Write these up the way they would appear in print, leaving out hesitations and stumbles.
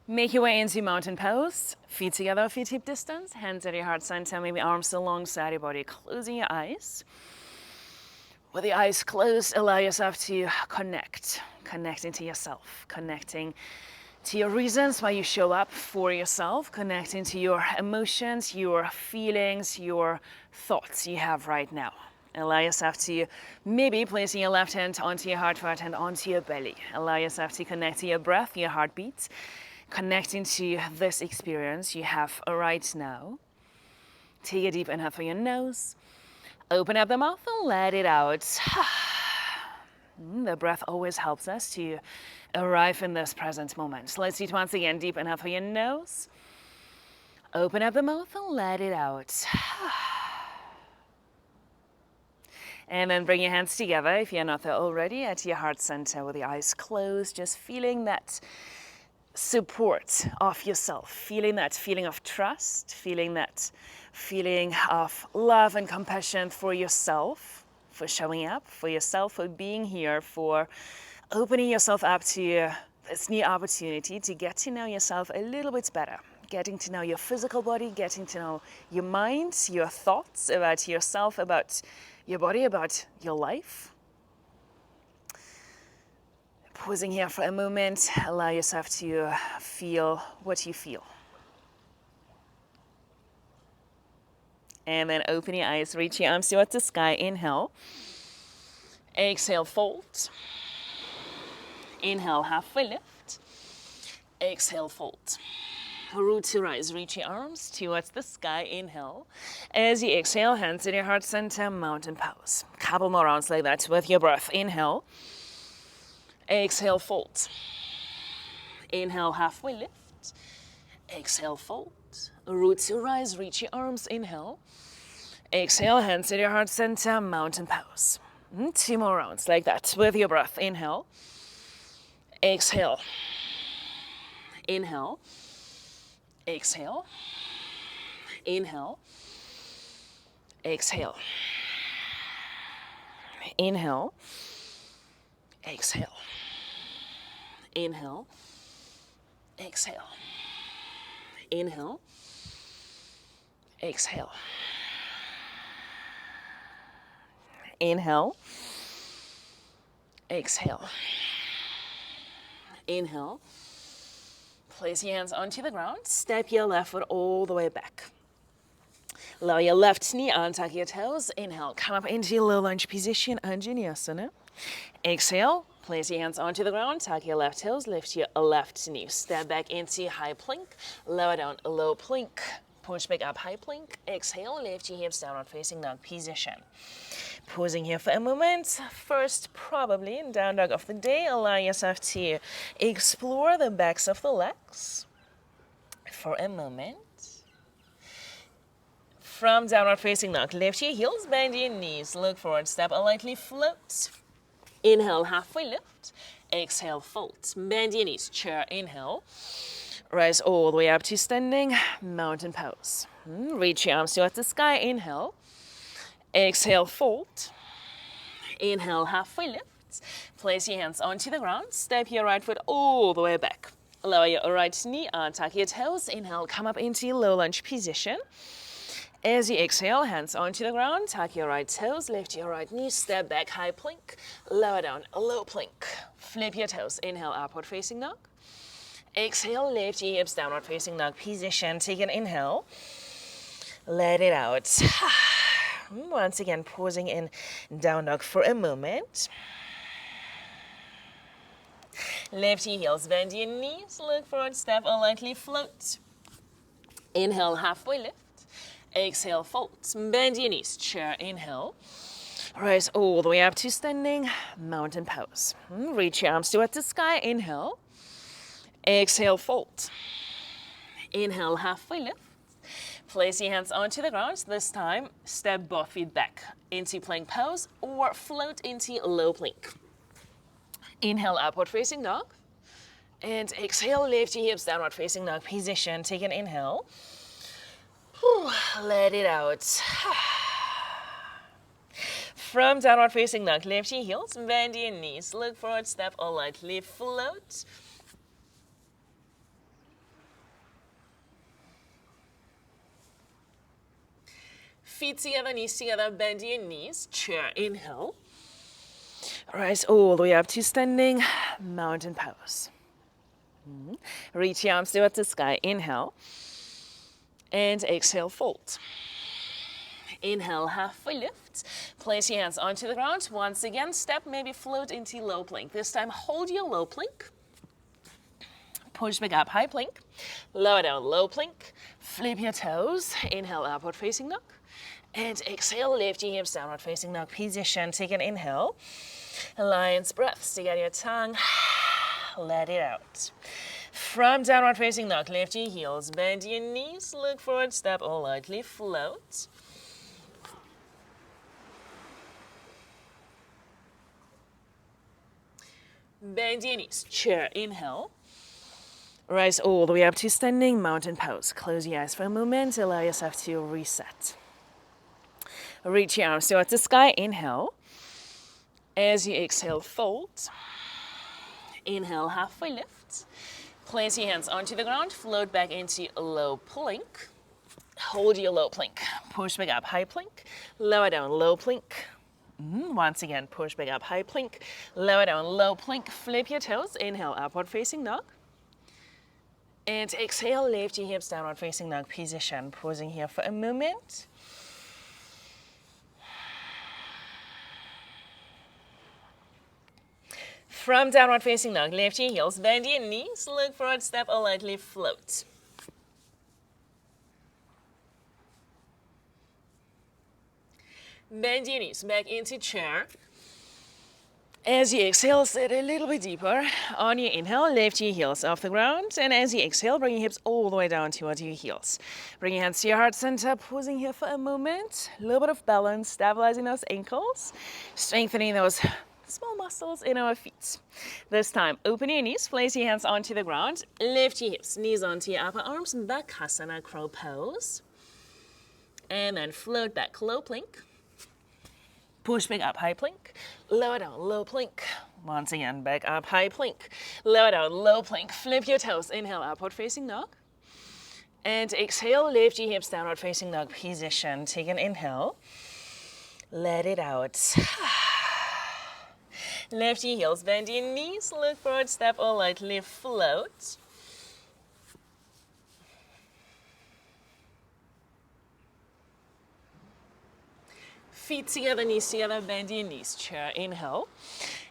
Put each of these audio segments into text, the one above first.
Make your way into mountain pose. Feet together, feet hip distance, hands at your heart center, maybe arms alongside your body, closing your eyes. With the eyes closed, allow yourself to connecting to yourself, connecting to your reasons why you show up for yourself, connecting to your emotions, your feelings, your thoughts you have right now. Allow yourself to maybe placing your left hand onto your heart, right hand onto your belly. Allow yourself to connect to your breath, your heartbeat, connecting to this experience you have right now. Take a deep inhale through your nose. Open up the mouth and let it out. The breath always helps us to arrive in this present moment. So let's do it once again. Deep inhale through your nose. Open up the mouth and let it out. And then bring your hands together, if you're not there already, at your heart center with the eyes closed, just feeling that support of yourself, feeling that feeling of trust, feeling that feeling of love and compassion for yourself, for showing up, for yourself, for being here, for opening yourself up to this new opportunity to get to know yourself a little bit better, getting to know your physical body, getting to know your mind, your thoughts about yourself, about your body, about your life. Pausing here for a moment, allow yourself to feel what you feel. And then open your eyes, reach your arms towards the sky, inhale. Exhale, fold. Inhale, halfway lift. Exhale, fold. Root to rise, reach your arms towards the sky, inhale. As you exhale, hands in your heart center, mountain pose. Couple more rounds like that with your breath, inhale. Exhale, fold. Inhale, halfway lift. Exhale, fold. Root to rise, reach your arms, inhale. Exhale, hands at your heart center, mountain pose. 2 more rounds like that with your breath, inhale. Exhale. Inhale. Exhale. Inhale. Exhale. Inhale. Exhale. Inhale. Exhale. Inhale. Exhale. Inhale. Exhale. Inhale. Place your hands onto the ground. Step your left foot all the way back. Lower your left knee, untuck your toes. Inhale, come up into your low lunge position, Anjaneyasana. Exhale, place your hands onto the ground, tuck your left toes, lift your left knee. Step back into high plank, lower down, low plank. Push back up, high plank. Exhale, lift your hips downward facing dog position. Pausing here for a moment. First, probably in down dog of the day, allow yourself to explore the backs of the legs for a moment. From downward facing dog, lift your heels, bend your knees, look forward, step, lightly float. Inhale, halfway lift. Exhale, fold. Bend your knees, chair, inhale. Rise all the way up to standing, mountain pose. Reach your arms towards the sky, inhale. Exhale, fold. Inhale, halfway lift. Place your hands onto the ground. Step your right foot all the way back. Lower your right knee, untuck your toes. Inhale, come up into your low lunge position. As you exhale, hands onto the ground, tuck your right toes, lift your right knee, step back, high plank, lower down, low plank. Flip your toes, inhale, upward facing dog. Exhale, lift your hips, downward facing dog position. Take an inhale, let it out. Once again, pausing in down dog for a moment. Lift your heels, bend your knees, look forward, step, or lightly float. Inhale, halfway lift. Exhale, fold. Bend your knees, chair, inhale. Rise all the way up to standing, mountain pose. Reach your arms towards the sky, inhale. Exhale, fold. Inhale, halfway lift. Place your hands onto the ground. This time, step both feet back into plank pose or float into low plank. Inhale, upward facing dog. And exhale, lift your hips, downward facing dog position. Take an inhale. Let it out. From downward facing dog, lift your heels, bend your knees, look forward, step or lightly float. Feet together, knees together, bend your knees, chair, inhale. Rise all the way up to standing, mountain pose. Reach your arms towards the sky, inhale. And exhale, fold. Inhale, halfway lift. Place your hands onto the ground. Once again, step, maybe float into low plank. This time, hold your low plank. Push back up, high plank. Lower down, low plank. Flip your toes. Inhale, upward facing dog. And exhale, lift your hips, downward facing dog position. Take an inhale. Lion's breath. Stick out your tongue. Let it out. From downward facing dog, lift your heels, bend your knees, look forward, step, or lightly float. Bend your knees, chair, inhale. Rise all the way up to standing, mountain pose. Close your eyes for a moment, allow yourself to reset. Reach your arms towards the sky, inhale. As you exhale, fold. Inhale, halfway lift. Place your hands onto the ground, float back into low plank. Hold your low plank. Push back up, high plank. Lower down, low plank. Once again, push back up, high plank. Lower down, low plank. Flip your toes. Inhale, upward facing dog. And exhale, lift your hips, downward facing dog position. Pausing here for a moment. From downward facing dog, lift your heels, bend your knees, look forward, step, or lightly float. Bend your knees back into chair. As you exhale, sit a little bit deeper. On your inhale, lift your heels off the ground. And as you exhale, bring your hips all the way down towards your heels. Bring your hands to your heart center, pausing here for a moment. A little bit of balance, stabilizing those ankles, strengthening those small muscles in our feet. This time, open your knees, place your hands onto the ground, lift your hips, knees onto your upper arms, Bakasana, crow pose. And then float back, low plank. Push back up, high plank. Lower down, low plank. Once again, back up, high plank. Lower down, low plank. Flip your toes. Inhale, upward facing dog. And exhale, lift your hips, downward facing dog position. Take an inhale. Let it out. Lift your heels, bend your knees, look forward, step, or lightly float. Feet together, knees together, bend your knees, chair, inhale.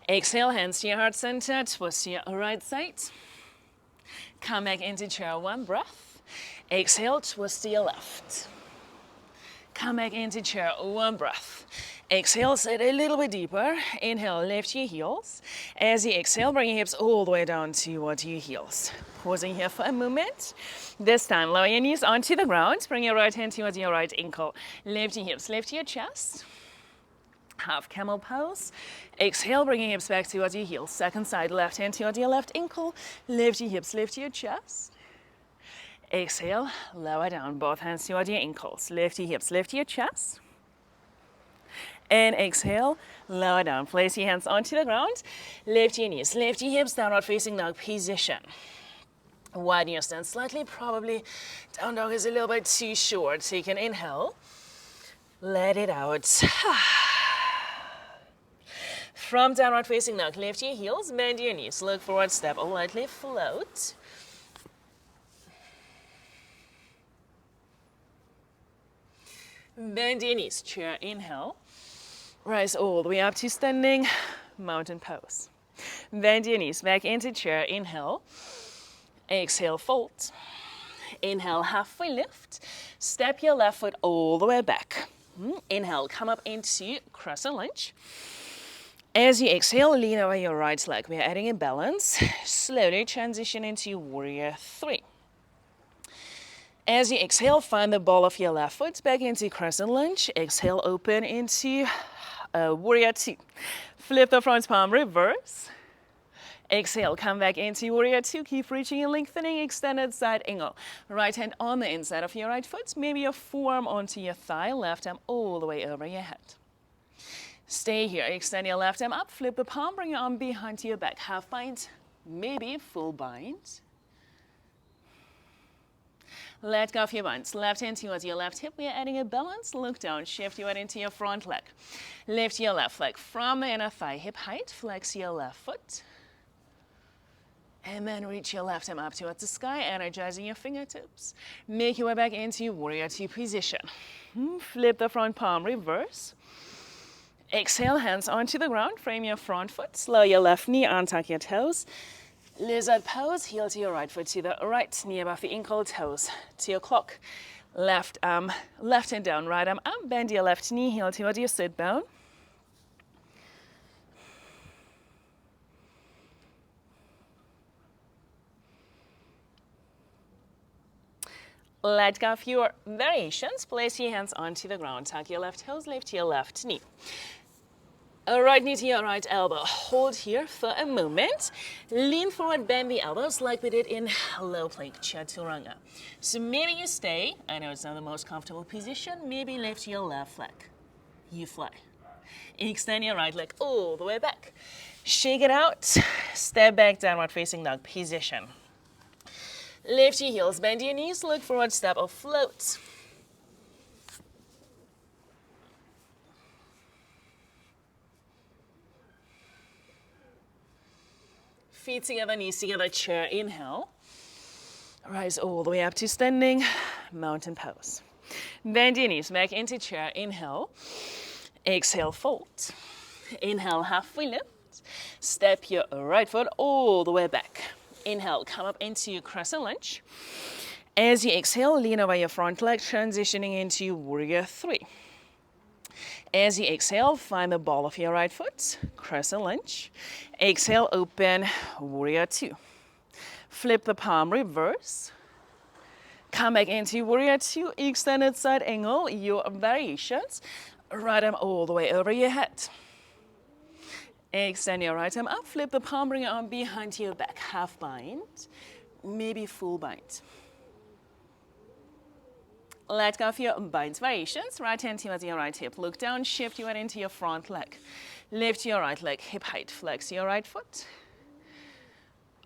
Exhale, hands to your heart center, twist to your right side. Come back into chair, one breath. Exhale, twist to your left. Come back into chair, one breath. Exhale, sit a little bit deeper. Inhale, lift your heels. As you exhale, bring your hips all the way down towards your heels. Pausing here for a moment. This time, lower your knees onto the ground. Bring your right hand towards your right ankle. Lift your hips, lift your chest. Half camel pose. Exhale, bring your hips back towards your heels. Second side, left hand towards your left ankle. Lift your hips, lift your chest. Exhale, lower down, both hands towards your ankles. Lift your hips, lift your chest. And exhale, lower down. Place your hands onto the ground. Lift your knees, lift your hips, downward facing dog position. Widen your stance slightly. Probably down dog is a little bit too short. Take an inhale. Let it out. From downward facing dog, lift your heels, bend your knees, look forward, step, or lightly float. Bend your knees, chair, inhale. Rise all the way up to standing, mountain pose. Bend your knees back into chair, inhale. Exhale, fold. Inhale, halfway lift. Step your left foot all the way back. Inhale, come up into crescent lunge. As you exhale, lean over your right leg. We are adding a balance. Slowly transition into warrior three. As you exhale, find the ball of your left foot back into crescent lunge. Exhale, open into warrior two. Flip the front palm, reverse. Exhale, come back into warrior two. Keep reaching and lengthening, extended side angle. Right hand on the inside of your right foot. Maybe your forearm onto your thigh. Left arm all the way over your head. Stay here. Extend your left arm up. Flip the palm. Bring your arm behind to your back. Half bind, maybe full bind. Let go of your buns. Left hand towards your left hip. We are adding a balance. Look down. Shift your weight into your front leg. Lift your left leg from the inner thigh, hip height. Flex your left foot. And then reach your left arm up towards the sky, energizing your fingertips. Make your way back into warrior two position. Flip the front palm, reverse. Exhale, hands onto the ground. Frame your front foot. Slow your left knee, untuck your toes. Lizard pose, heel to your right foot to the right, knee above the ankle, toes to your clock. Left arm, left hand down, right arm up. Bend your left knee, heel towards your sit bone. Let go of your variations. Place your hands onto the ground. Tuck your left toes, lift your left knee. Right knee to your right elbow. Hold here for a moment. Lean forward, bend the elbows like we did in low plank, chaturanga. So maybe you stay. I know it's not the most comfortable position. Maybe lift your left leg. You fly. Extend your right leg all the way back. Shake it out. Step back, downward facing dog position. Lift your heels, bend your knees, look forward, step or float. Feet together, knees together, chair, inhale. Rise all the way up to standing, mountain pose. Bend your knees back into chair, inhale. Exhale, fold. Inhale, halfway lift. Step your right foot all the way back. Inhale, come up into crescent lunge. As you exhale, lean over your front leg, transitioning into warrior three. As you exhale, find the ball of your right foot, crescent lunge. Exhale, open, warrior two. Flip the palm, reverse. Come back into warrior two, extended side angle, your variations. Right arm all the way over your head. Extend your right arm up, flip the palm, bring your arm behind your back. Half bind, maybe full bind. Let go of your bind variations. Right hand towards your right hip. Look down, shift your weight into your front leg. Lift your right leg, hip height. Flex your right foot.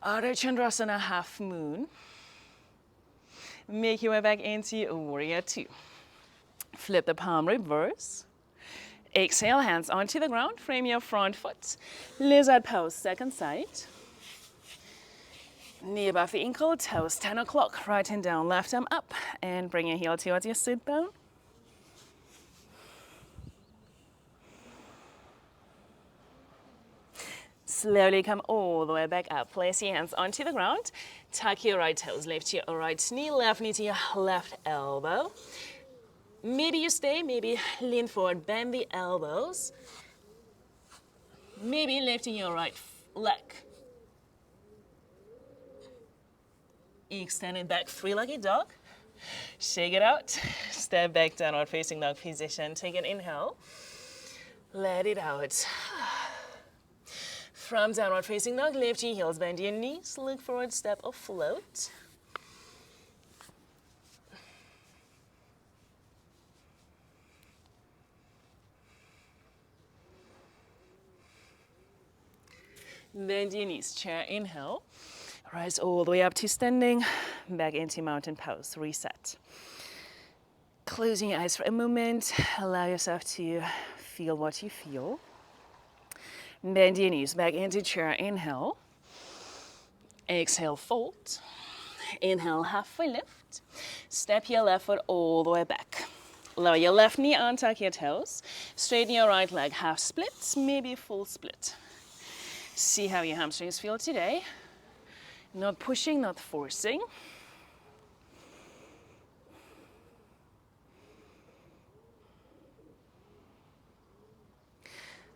Ardha Chandrasana, half moon. Make your way back into warrior two. Flip the palm, reverse. Exhale, hands onto the ground, frame your front foot. Lizard pose, second side. Knee above the ankle, toes 10 o'clock. Right hand down, left arm up, and bring your heel towards your sit bone. Slowly come all the way back up. Place your hands onto the ground. Tuck your right toes, lift your right knee to your left elbow. Maybe you stay, maybe lean forward, bend the elbows. Maybe lifting your right leg. Extend it back, three-legged dog. Shake it out. Step back, downward facing dog position. Take an inhale. Let it out. From downward facing dog, lift your heels, bend your knees, look forward, step or float. Bend your knees, chair, inhale. Rise all the way up to standing, back into mountain pose, reset. Closing your eyes for a moment, allow yourself to feel what you feel. Bend your knees, back into chair, inhale. Exhale, fold. Inhale, halfway lift. Step your left foot all the way back. Lower your left knee, untuck your toes. Straighten your right leg, half split, maybe full split. See how your hamstrings feel today. Not pushing, not forcing.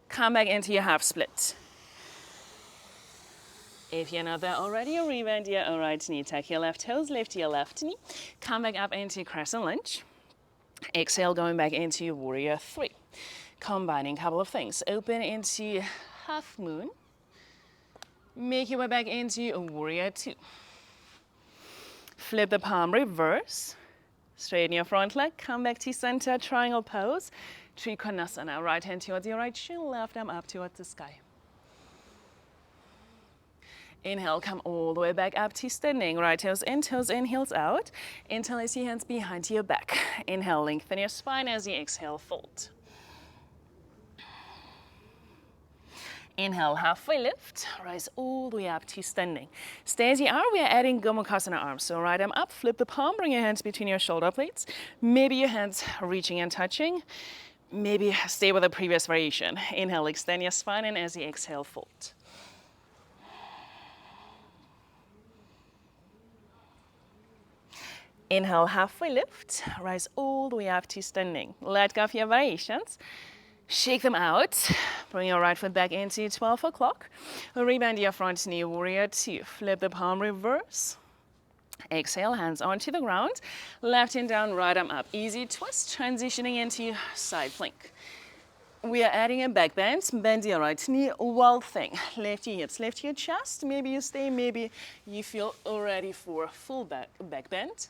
Come back into your half split. If you're not there already, rebend your right knee. Tuck your left toes, lift your left knee. Come back up into crescent lunge. Exhale, going back into warrior three. Combining a couple of things. Open into half moon. Make your way back into a warrior two. Flip the palm, reverse. Straighten your front leg, come back to center, triangle pose. Trikonasana, right hand towards your right shin, left arm up towards the sky. Inhale, come all the way back up to standing. Right toes in, heels out. Interlace your hands behind your back. Inhale, lengthen your spine as you exhale, fold. Inhale, halfway lift, rise all the way up to standing. Stay as you are, we are adding Gomukhasana arms. So right arm up, flip the palm, bring your hands between your shoulder blades. Maybe your hands reaching and touching. Maybe stay with the previous variation. Inhale, extend your spine, and as you exhale, fold. Inhale, halfway lift, rise all the way up to standing. Let go of your variations. Shake them out. Bring your right foot back into 12 o'clock. Rebend your front knee, warrior two. Flip the palm, reverse. Exhale, hands onto the ground. Left hand down, right arm up. Easy twist, transitioning into side plank. We are adding a back bend. Bend your right knee, wild thing. Lift your hips, lift your chest. Maybe you stay, maybe you feel ready for a full back bend.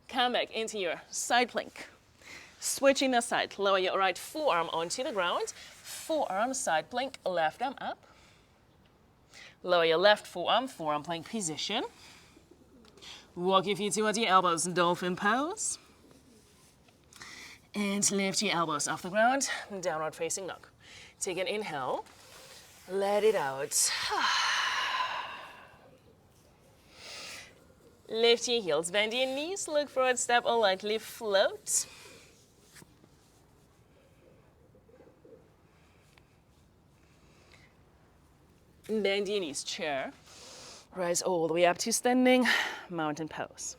Come back into your side plank. Switching the side, lower your right forearm onto the ground. Forearm side plank, left arm up. Lower your left forearm, forearm plank position. Walk your feet towards your elbows, dolphin pose. And lift your elbows off the ground, downward facing dog. Take an inhale, let it out. Lift your heels, bend your knees, look forward, step or lightly float. Bend your knees, chair. Rise all the way up to standing, mountain pose.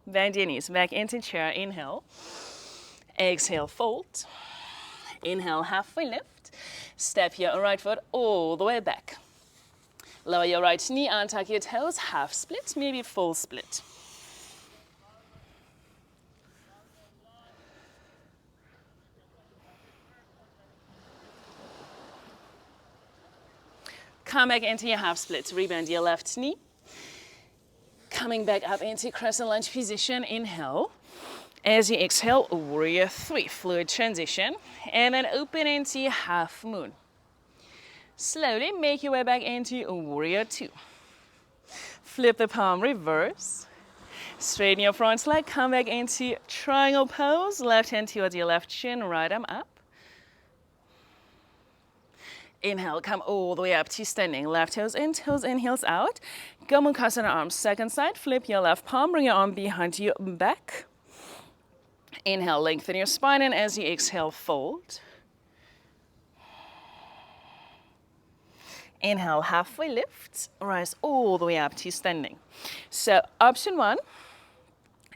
Bend your knees, back into chair, inhale. Exhale, fold. Inhale, halfway lift. Step your right foot all the way back. Lower your right knee, untuck your toes, half split, maybe full split. Come back into your half split. Rebend your left knee. Coming back up into crescent lunge position. Inhale. As you exhale, warrior three. Fluid transition. And then open into half moon. Slowly make your way back into warrior two. Flip the palm, reverse. Straighten your front leg. Come back into triangle pose. Left hand towards your left shin. Right arm up. Inhale, come all the way up to standing. Left toes in, heels out. Gomukhasana arms, second side. Flip your left palm, bring your arm behind your back. Inhale, lengthen your spine, and as you exhale, fold. Inhale, halfway lift. Rise all the way up to standing. So option one,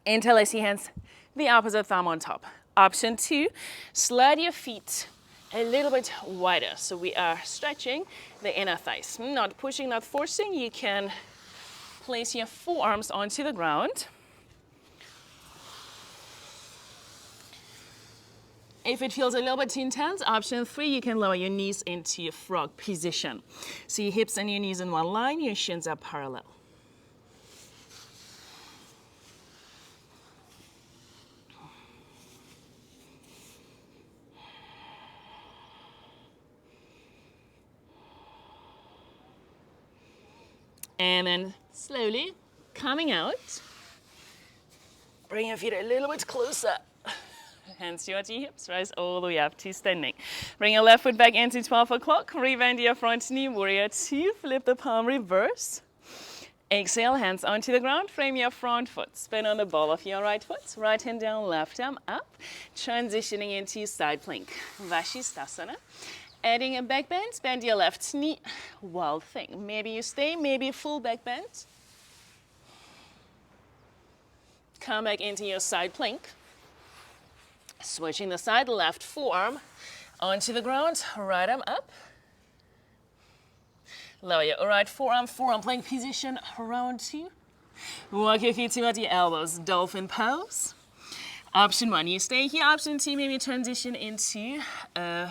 interlace your hands, the opposite thumb on top. Option two, slide your feet a little bit wider. So we are stretching the inner thighs. Not pushing, not forcing. You can place your forearms onto the ground. If it feels a little bit too intense, option three, you can lower your knees into your frog position. So your hips and your knees in one line, your shins are parallel. And then slowly coming out. Bring your feet a little bit closer. Hands towards your hips, rise all the way up to standing. Bring your left foot back into 12 o'clock. Rebend your front knee, warrior two. Flip the palm, reverse. Exhale, hands onto the ground. Frame your front foot. Spin on the ball of your right foot. Right hand down, left arm up. Transitioning into side plank. Vashisthasana. Adding a back bend, bend your left knee, wild thing. Maybe you stay, maybe full back bend. Come back into your side plank. Switching the side, left forearm onto the ground, right arm up. Lower your right forearm, forearm plank position, round two. Walk your feet towards your elbows, dolphin pose. Option one, you stay here. Option two, maybe transition into an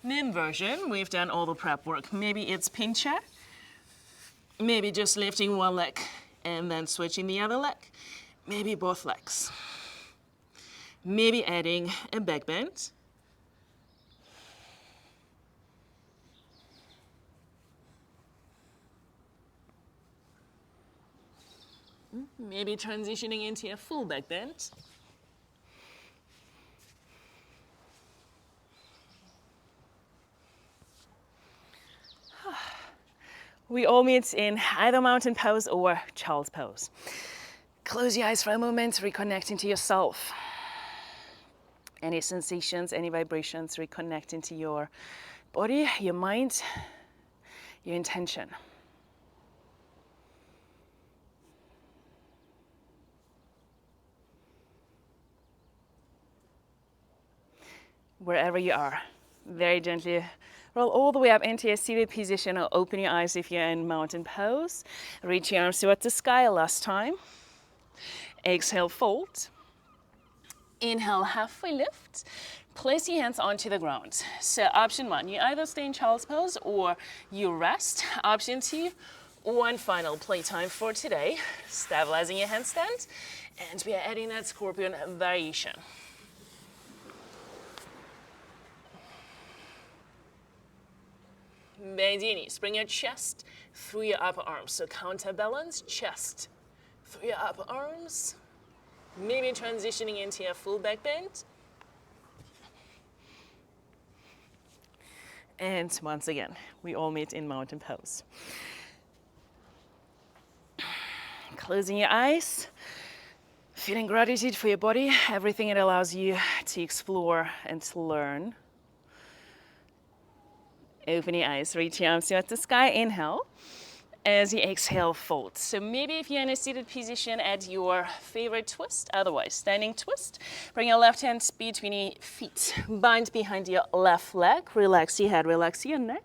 inversion. We've done all the prep work. Maybe it's pincher. Maybe just lifting one leg and then switching the other leg. Maybe both legs. Maybe adding a back bend. Maybe transitioning into a full back bend. We all meet in either mountain pose or child's pose. Close your eyes for a moment, reconnecting to yourself. Any sensations, any vibrations, reconnecting to your body, your mind, your intention. Wherever you are, very gently roll all the way up into a seated position, or open your eyes if you're in mountain pose. Reach your arms towards the sky last time. Exhale, fold. Inhale, halfway lift. Place your hands onto the ground. So option one, you either stay in child's pose or you rest. Option two, one final playtime for today. Stabilizing your handstand. And we are adding that scorpion variation. Bend your knees, bring your chest through your upper arms. So counterbalance, chest through your upper arms. Maybe transitioning into a full back bend. And once again, we all meet in mountain pose. Closing your eyes, feeling gratitude for your body, everything it allows you to explore and to learn. Open your eyes, reach your arms towards the sky, inhale. As you exhale, fold. So maybe if you're in a seated position, add your favorite twist. Otherwise, standing twist. Bring your left hand between your feet. Bind behind your left leg. Relax your head, relax your neck.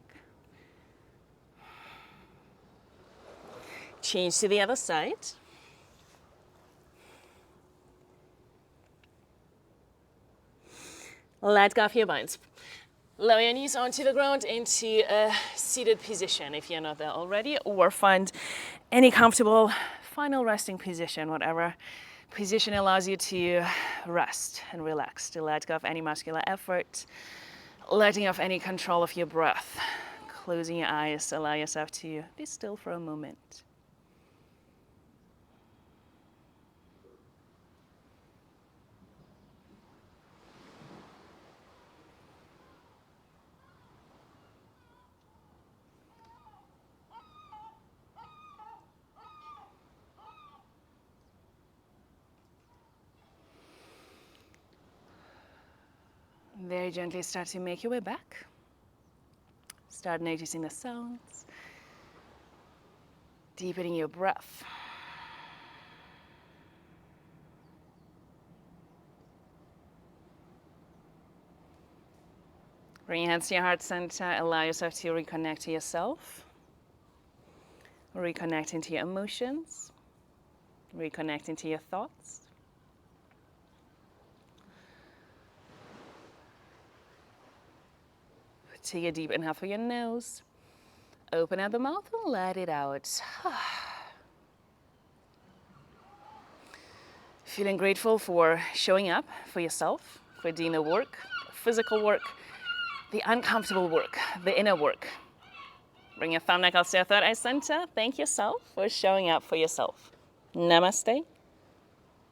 Change to the other side. Let go of your binds. Lower your knees onto the ground into a seated position if you're not there already, or find any comfortable final resting position, whatever position allows you to rest and relax, to let go of any muscular effort, letting off any control of your breath. Closing your eyes, allow yourself to be still for a moment. Very gently start to make your way back. Start noticing the sounds. Deepening your breath. Bring your hands to your heart center. Allow yourself to reconnect to yourself. Reconnecting to your emotions. Reconnecting to your thoughts. Take a deep inhale through your nose. Open up the mouth and let it out. Feeling grateful for showing up for yourself, for doing the work, physical work, the uncomfortable work, the inner work. Bring your thumb knuckles to your third eye center. Thank yourself for showing up for yourself. Namaste.